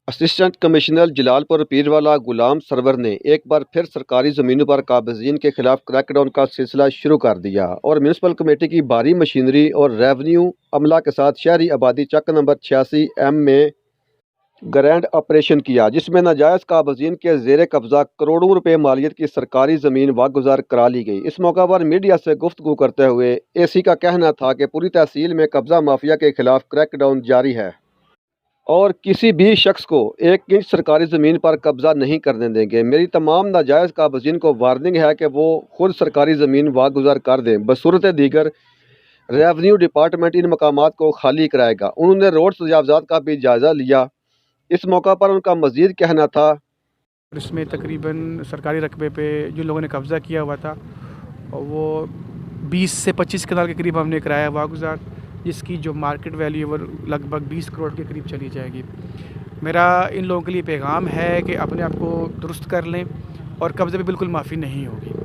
Assistant commissioner Jalalpur Pirwala गुलाम server ने एक बार फिर सरकारी ज़मीनों पर काबिज़ीन के खिलाफ क्रैकडाउन का सिलसिला शुरू कर दिया और म्यूनसिपल कमेटी की भारी मशीनरी और रेवन्यू अमला के साथ शहरी आबादी चक नंबर 86M में ग्रैंड ऑपरेशन किया, जिसमें नाजायज़ काबिज़ीन के ज़ेर कब्ज़ा करोड़ों रुपए मालियत की सरकारी ज़मीन वागुज़ार करा ली गई। इस मौका पर मीडिया से गुफ्तगू करते हुए एसी का कहना था कि पूरी तहसील में कब्ज़ा माफिया के खिलाफ क्रैकडाउन जारी है और किसी भी शख्स को एक इंच सरकारी ज़मीन पर कब्ज़ा नहीं करने देंगे। मेरी तमाम नाजायज़ काबिज़ीन को वार्निंग है कि वो खुद सरकारी ज़मीन वागुज़ार कर दें। बसूरत दीगर रेवन्यू डिपार्टमेंट इन मकामात को खाली कराएगा। उन्होंने रोड तजावज़ात का भी जायज़ा लिया। इस मौका पर उनका मज़ीद कहना था, इसमें तकरीबन सरकारी रकबे पे जो लोगों ने कब्ज़ा किया हुआ था वो 20 से 25 कनाल के करीब हमने कराया वागुज़ार, जिसकी जो मार्केट वैल्यू है वो लगभग 20 करोड़ के करीब चली जाएगी। मेरा इन लोगों के लिए पैगाम है कि अपने आप को दुरुस्त कर लें और कब्ज़े पे बिल्कुल माफ़ी नहीं होगी।